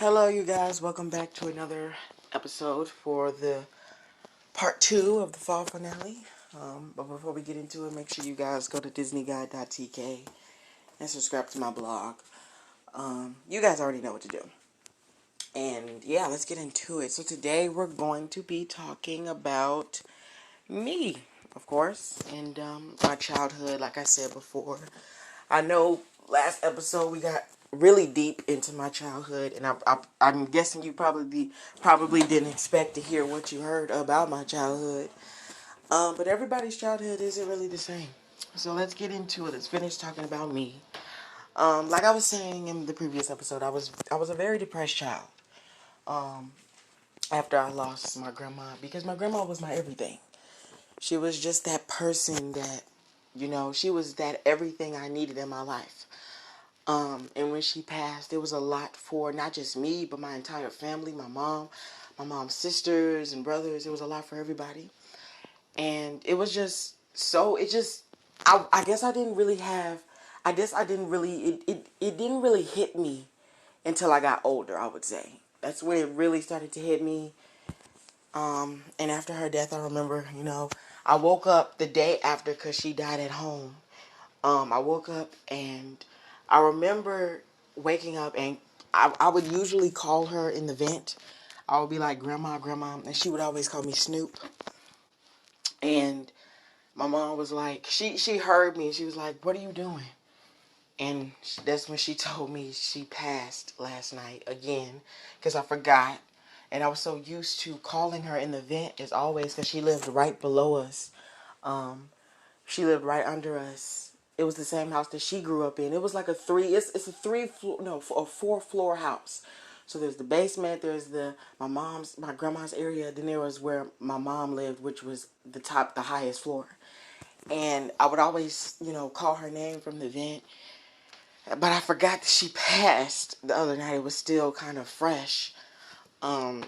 Hello, you guys. Welcome back to another episode for the part 2 of the fall finale. But before we get into it, make sure you guys go to disneyguide.tk and subscribe to my blog. You guys already know what to do. And yeah, let's get into it. So today we're going to be talking about me, of course, and my childhood. Like I said before, I know last episode we got really deep into my childhood, and I'm guessing you probably didn't expect to hear what you heard about my childhood. But everybody's childhood isn't really the same. So let's get into it. Let's finish talking about me. Like I was saying in the previous episode, I was a very depressed child. After I lost my grandma, because my grandma was my everything. She was just that person that, she was that everything I needed in my life. And when she passed, it was a lot for not just me, but my entire family, my mom's sisters and brothers. It was a lot for everybody. And it was just, I guess I didn't really have, I guess I didn't really, it didn't really hit me until I got older, I would say. That's when it really started to hit me. And after her death, I remember, I woke up the day after because she died at home. I woke up and I remember waking up and I would usually call her in the vent. I would be like, Grandma, Grandma, and she would always call me Snoop. And my mom was like, she heard me and she was like, what are you doing? And that's when she told me she passed last night again because I forgot. And I was so used to calling her in the vent as always because she lived right below us. She lived right under us. It was the same house that she grew up in. It was like it's a 3 floor, no, a 4 floor house. So there's the basement, there's my grandma's area, then there was where my mom lived, which was the highest floor. And I would always, call her name from the vent. But I forgot that she passed the other night. It was still kind of fresh. Um,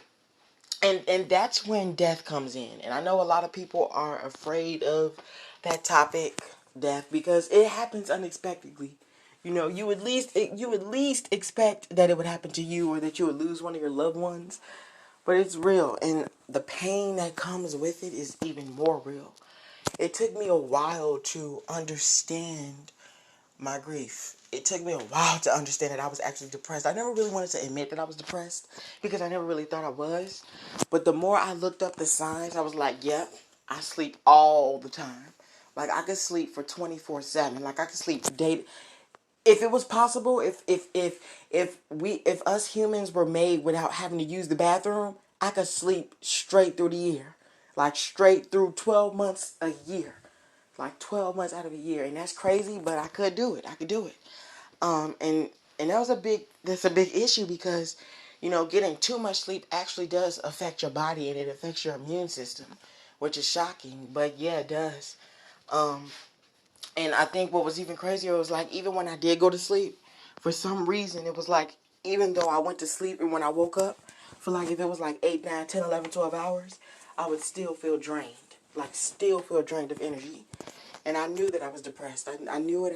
and that's when death comes in. And I know a lot of people are afraid of that topic, death, because it happens unexpectedly. You at least expect that it would happen to you or that you would lose one of your loved ones. But it's real, and the pain that comes with it is even more real. It took me a while to understand my grief. It took me a while to understand that I was actually depressed. I never really wanted to admit that I was depressed because I never really thought I was. But the more I looked up the signs, I was like, yep, I sleep all the time. Like I could sleep for 24/7. Like I could sleep day. If it was possible, if us humans were made without having to use the bathroom, I could sleep straight through the year. Like straight through 12 months a year. Like 12 months out of a year. And that's crazy, but I could do it. I could do it. And that's a big issue because, getting too much sleep actually does affect your body and it affects your immune system, which is shocking, but yeah, it does. And I think what was even crazier was like, even when I did go to sleep, for some reason, it was like, even though I went to sleep and when I woke up, for like, if it was like 8, 9, 10, 11, 12 hours, I would still feel drained. Like, still feel drained of energy. And I knew that I was depressed. I knew it.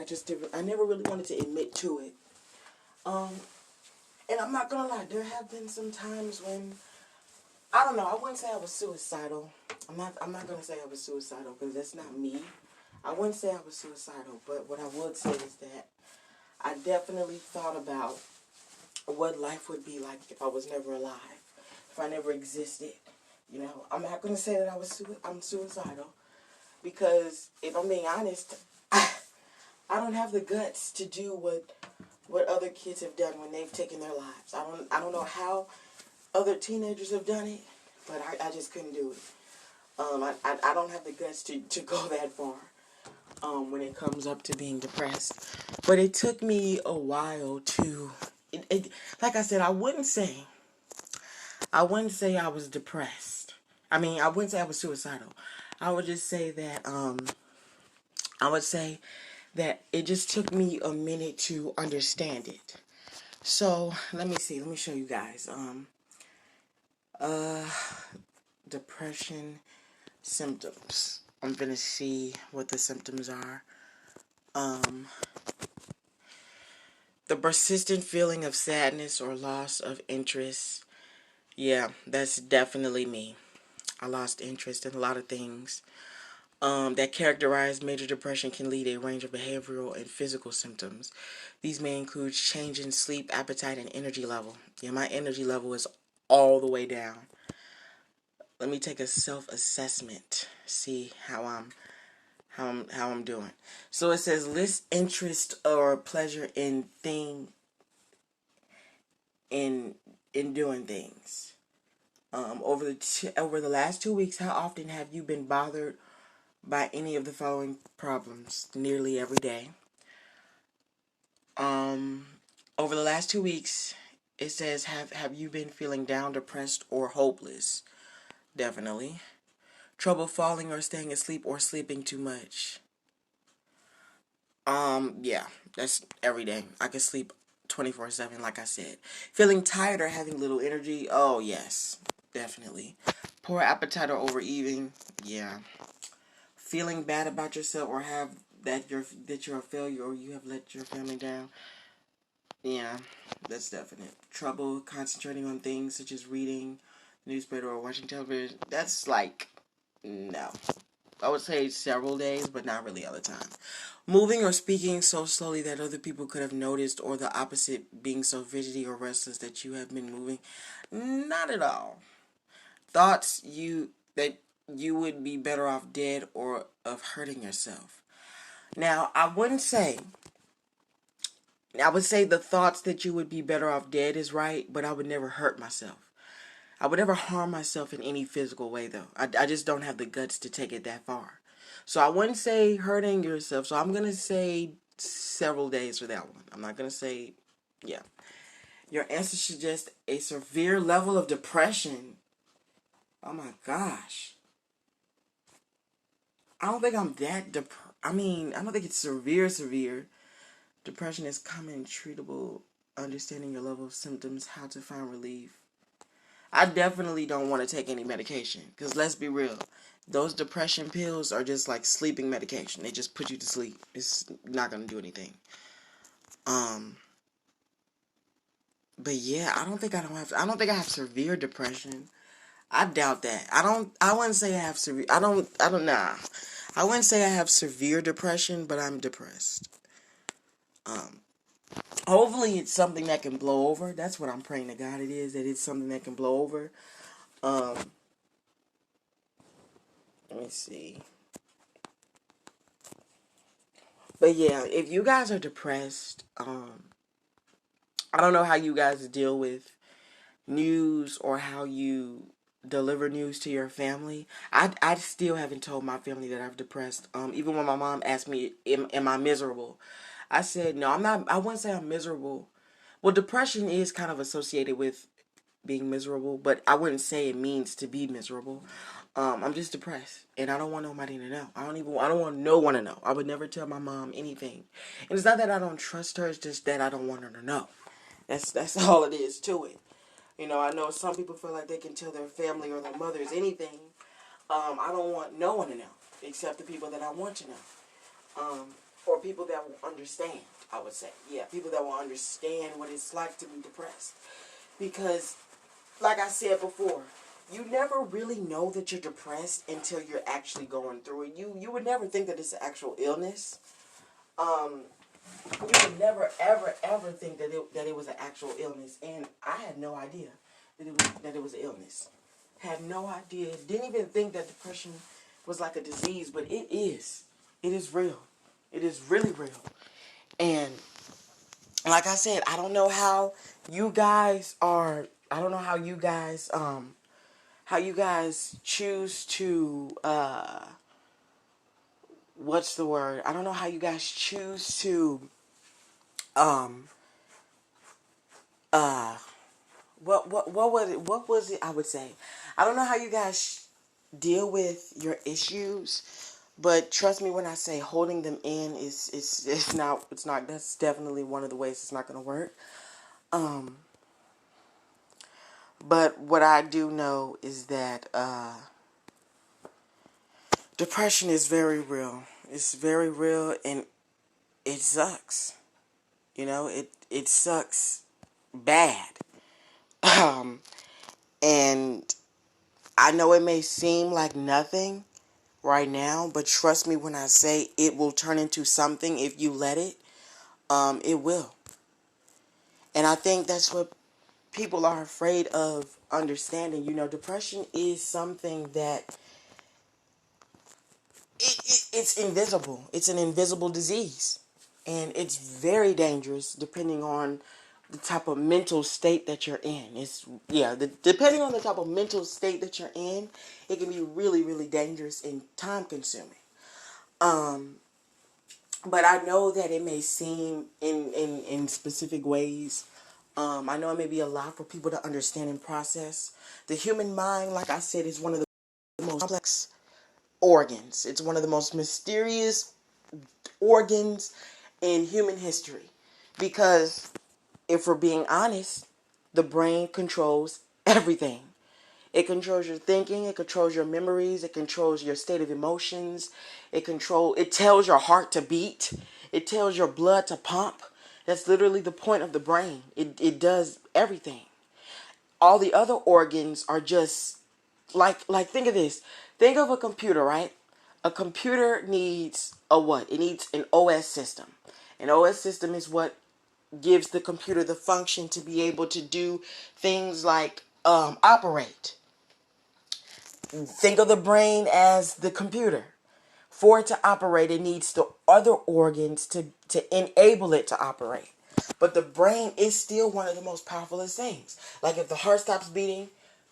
I never really wanted to admit to it. Um, and I'm not gonna lie, there have been some times when, I don't know, I wouldn't say I was suicidal. I'm not gonna say I was suicidal because that's not me. I wouldn't say I was suicidal, but what I would say is that I definitely thought about what life would be like if I was never alive, if I never existed. I'm not gonna say that I'm suicidal because if I'm being honest, I don't have the guts to do what other kids have done when they've taken their lives. I don't know how other teenagers have done it, but I just couldn't do it. I don't have the guts to go that far when it comes up to being depressed. But it took me a while to, like I said, I wouldn't say I was depressed. I mean, I wouldn't say I was suicidal. I would just say that, I would say that it just took me a minute to understand it. So, let me see. Let me show you guys. Uh, Depression symptoms. I'm gonna see what the symptoms are. Um, The persistent feeling of sadness or loss of interest. Yeah, that's definitely me. I lost interest in a lot of things that characterize major depression can lead a range of behavioral and physical symptoms. These may include change in sleep, appetite, and energy level. Yeah, my energy level is all the way down. Let me take a self-assessment, see how I'm doing. So it says list interest or pleasure in in doing things. Over the last 2 weeks, how often have you been bothered by any of the following problems? Nearly every day. Um, Over the last 2 weeks, it says have you been feeling down, depressed, or hopeless? Definitely. Trouble falling or staying asleep or sleeping too much? Yeah, that's every day. I can sleep 24/7, like I said. Feeling tired or having little energy? Oh, yes, definitely. Poor appetite or overeating? Yeah. Feeling bad about yourself or have that you're a failure or you have let your family down? Yeah, that's definite. Trouble concentrating on things such as reading newspaper or watching television? That's like, no. I would say several days, but not really all the time. Moving or speaking so slowly that other people could have noticed, or the opposite, being so fidgety or restless that you have been moving? Not at all. Thoughts that you would be better off dead or of hurting yourself. Now, I would say the thoughts that you would be better off dead is right, but I would never hurt myself. I would never harm myself in any physical way, though. I just don't have the guts to take it that far. So I wouldn't say hurting yourself. So I'm going to say several days for that one. I'm not going to say, yeah. Your answer suggests a severe level of depression. Oh my gosh. I don't think I'm that I don't think it's severe. Depression is common, treatable, understanding your level of symptoms, how to find relief. I definitely don't want to take any medication. Because let's be real. Those depression pills are just like sleeping medication. They just put you to sleep. It's not going to do anything. But yeah, I don't think I have severe depression. I doubt that. I wouldn't say I have severe, nah. I wouldn't say I have severe depression, but I'm depressed. Hopefully it's something that can blow over. That's what I'm praying to God it is, that it's something that can blow over. Um, Let me see. But yeah, if you guys are depressed, I don't know how you guys deal with news or how you deliver news to your family. I still haven't told my family that I'm depressed. Even when my mom asked me, am I miserable? I said, no, I'm not. I wouldn't say I'm miserable. Well, depression is kind of associated with being miserable, but I wouldn't say it means to be miserable. I'm just depressed, and I don't want nobody to know. I don't want no one to know. I would never tell my mom anything, and it's not that I don't trust her. It's just that I don't want her to know. That's all it is to it. You know, I know some people feel like they can tell their family or their mothers anything. I don't want no one to know, except the people that I want to know, or people that will understand. I would say, yeah, people that will understand what it's like to be depressed, because like I said before, you never really know that you're depressed until you're actually going through it. You would never think that it's an actual illness. You would never ever think that it was an actual illness, and I had no idea that it was an illness. Had no idea. Didn't even think that depression was like a disease, but it is. It is real. It is really real. And like I said, I don't know how you guys are. I don't know how you guys choose to what's the word? I don't know how you guys choose to um uh what was it I would say? I don't know how you guys deal with your issues, but trust me when I say holding them in it's not that's definitely one of the ways it's not going to work. But what I do know is that depression is very real. It's very real, and it sucks. You know, it sucks bad. Um, and I know it may seem like nothing right now, but trust me when I say it will turn into something if you let it. It will. And I think that's what people are afraid of understanding. You know, depression is something that it's invisible. It's an invisible disease. And it's very dangerous depending on the type of mental state that you're in. Depending on the type of mental state that you're in, it can be really, really dangerous and time consuming. But I know that it may seem in specific ways. I know it may be a lot for people to understand and process. The human mind, like I said, is one of the most complex organs. It's one of the most mysterious organs in human history. Because if we're being honest, the brain controls everything. It controls your thinking, it controls your memories, it controls your state of emotions, it tells your heart to beat, it tells your blood to pump. That's literally the point of the brain. It does everything. All the other organs are just like think of this. Think of a computer, right? A computer needs a what? It needs an OS system. An OS system is what gives the computer the function to be able to do things like operate. Think of the brain as the computer. For it to operate, it needs the other organs to enable it to operate. But the brain is still one of the most powerful things. Like if the heart stops beating,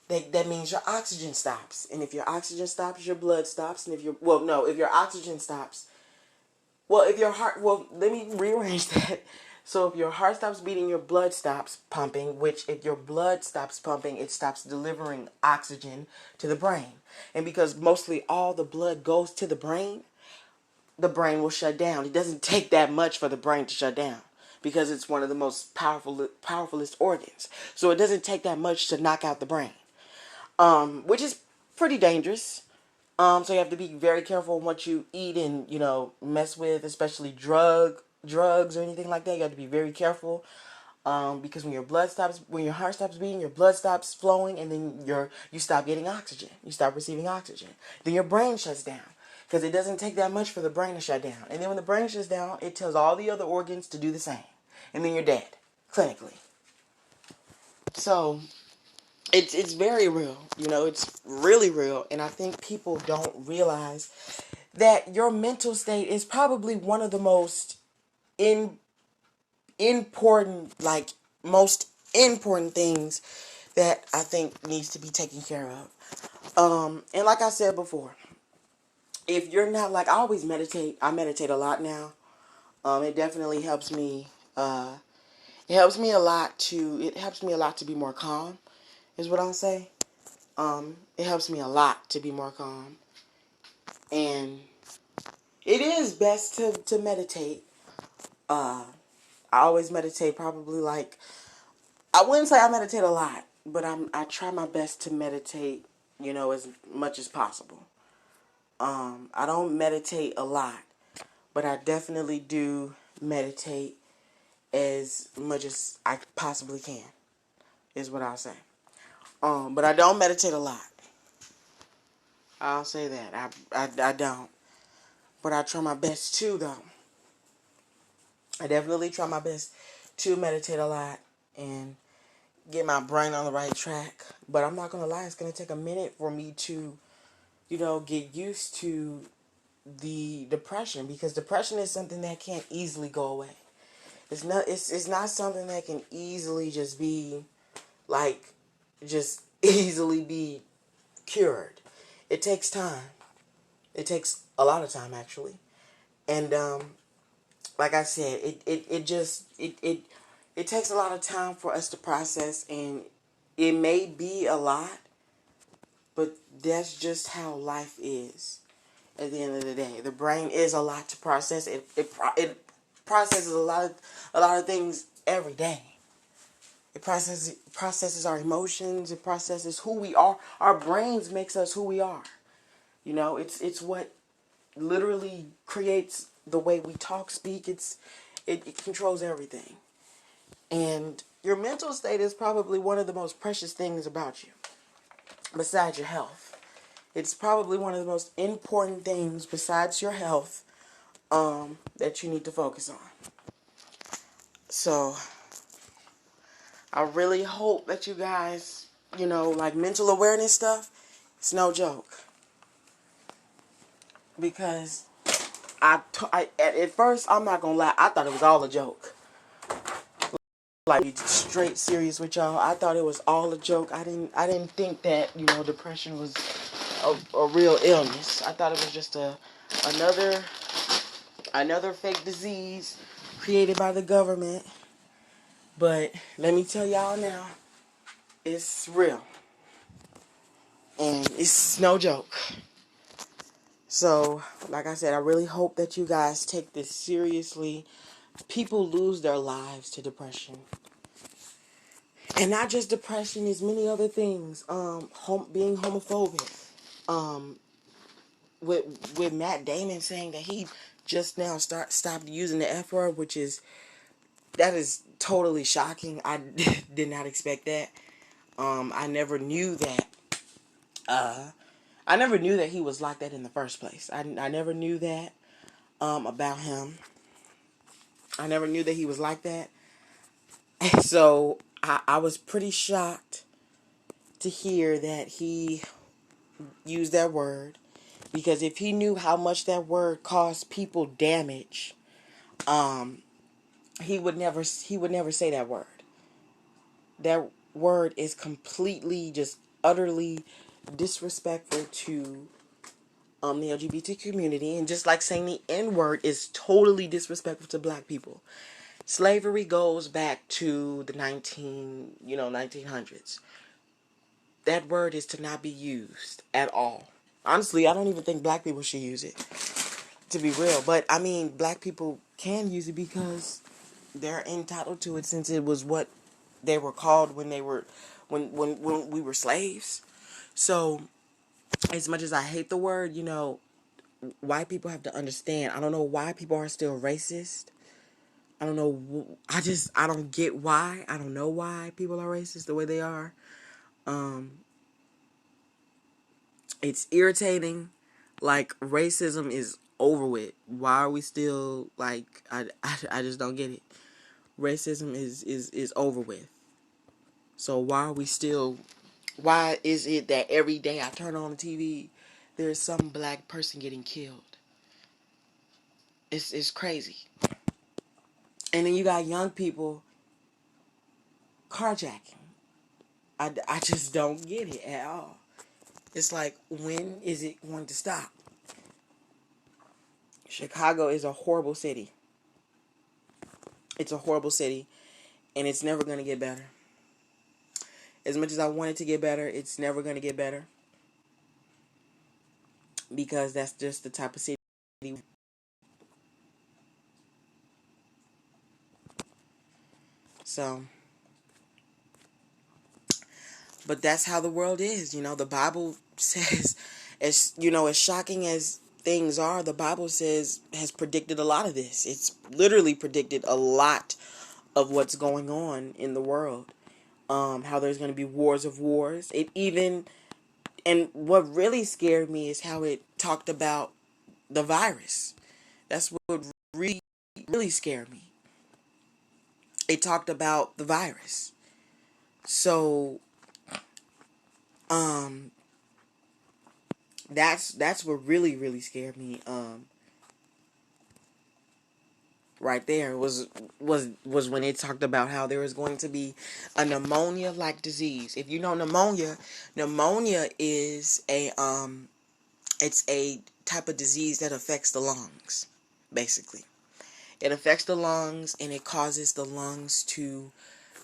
that means your oxygen stops. And if your oxygen stops, your blood stops. And if your oxygen stops, let me rearrange that. So if your heart stops beating, your blood stops pumping, which if your blood stops pumping, it stops delivering oxygen to the brain. And because mostly all the blood goes to the brain will shut down. It doesn't take that much for the brain to shut down because it's one of the most powerfulest organs. So it doesn't take that much to knock out the brain, which is pretty dangerous. So you have to be very careful what you eat and, mess with, especially drugs or anything like that. You have to be very careful. Because when your heart stops beating, your blood stops flowing, and then you stop getting oxygen. You stop receiving oxygen. Then your brain shuts down. Because it doesn't take that much for the brain to shut down. And then when the brain shuts down, it tells all the other organs to do the same. And then you're dead, clinically. So it's very real. It's really real. And I think people don't realize that your mental state is probably one of the most important, most important things that I think needs to be taken care of. And like I said before, if you're not I always meditate. I meditate a lot now. It definitely helps me. It helps me a lot to be more calm, is what I'll say. It helps me a lot to be more calm. And it is best to meditate. I always meditate probably I wouldn't say I meditate a lot, but I try my best to meditate, as much as possible. I don't meditate a lot, but I definitely do meditate as much as I possibly can, is what I'll say. But I don't meditate a lot. I'll say that. I don't. But I try my best to, though. I definitely try my best to meditate a lot and get my brain on the right track. But I'm not going to lie, it's going to take a minute for me to, get used to the depression, because depression is something that can't easily go away. It's not something that can easily just be easily be cured. It takes time. It takes a lot of time, actually. And like I said, it takes a lot of time for us to process, and it may be a lot, but that's just how life is. At the end of the day, the brain is a lot to process. It processes a lot of things every day. It processes our emotions. It processes who we are. Our brains makes us who we are. It's what literally creates the way we talk, speak. It controls everything. And your mental state is probably one of the most precious things about you, besides your health. It's probably one of the most important things besides your health that you need to focus on. So, I really hope that you guys, like mental awareness stuff, it's no joke. Because at first, I'm not going to lie, I thought it was all a joke. Like, be straight serious with y'all. I thought it was all a joke. I didn't think that, depression was a real illness. I thought it was just another another fake disease created by the government. But let me tell y'all now, it's real. And it's no joke. So, like I said, I really hope that you guys take this seriously. People lose their lives to depression. And not just depression, there's many other things. Being homophobic. With Matt Damon saying that he just now stopped using the F word, that is totally shocking. I did not expect that. I never knew that. I never knew that he was like that in the first place. I never knew that about him. I never knew that he was like that. So I was pretty shocked to hear that he used that word, because if he knew how much that word caused people damage, he would never say that word. That word is completely, just utterly disrespectful to the LGBT community, and just like saying the N word is totally disrespectful to black people. Slavery goes back to the 1900s. That word is to not be used at all. Honestly, I don't even think black people should use it, to be real. But I mean, black people can use it because they're entitled to it, since it was what they were called when we were slaves. So, as much as I hate the word, white people have to understand. I don't know why people are still racist. I don't know. I don't get why. I don't know why people are racist the way they are. It's irritating. Like, racism is over with. Why are we still, like, I just don't get it. Racism is over with. So why is it that every day I turn on the TV, there's some black person getting killed? It's crazy. And then you got young people carjacking. I just don't get it at all. It's like, when is it going to stop? Chicago is a horrible city. It's a horrible city, and it's never going to get better. As much as I want it to get better, it's never going to get better, because that's just the type of city. So, but that's how the world is. The Bible says, as shocking as things are, the Bible has predicted a lot of this. It's literally predicted a lot of what's going on in the world. How there's going to be wars of wars. And what really scared me is how it talked about the virus. That's what really, really scared me. It talked about the virus. So, that's what really, really scared me. Right there was when it talked about how there was going to be a pneumonia-like disease. If you know pneumonia is it's a type of disease that affects the lungs, basically. It affects the lungs, and it causes the lungs to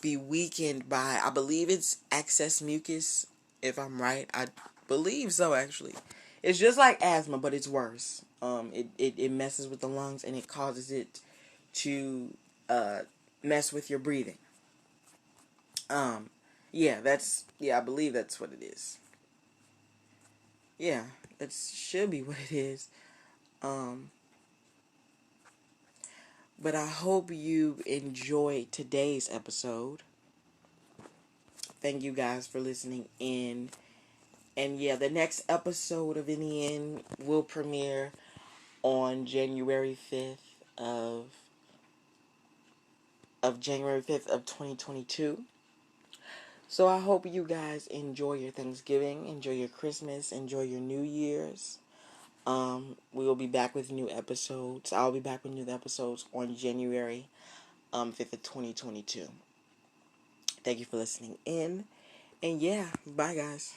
be weakened by, I believe it's excess mucus, if I'm right. I believe so, actually. It's just like asthma, but it's worse. It messes with the lungs, and it causes it to mess with your breathing. I believe that's what it is. Yeah, that should be what it is. But I hope you enjoyed today's episode. Thank you guys for listening in. And yeah, the next episode of In the End will premiere on January 5th of January 5th of 2022. So I hope you guys enjoy your Thanksgiving, enjoy your Christmas, enjoy your New Year's. We will be back with new episodes. I'll be back with new episodes on January 5th of 2022. Thank you for listening in. And yeah, bye guys.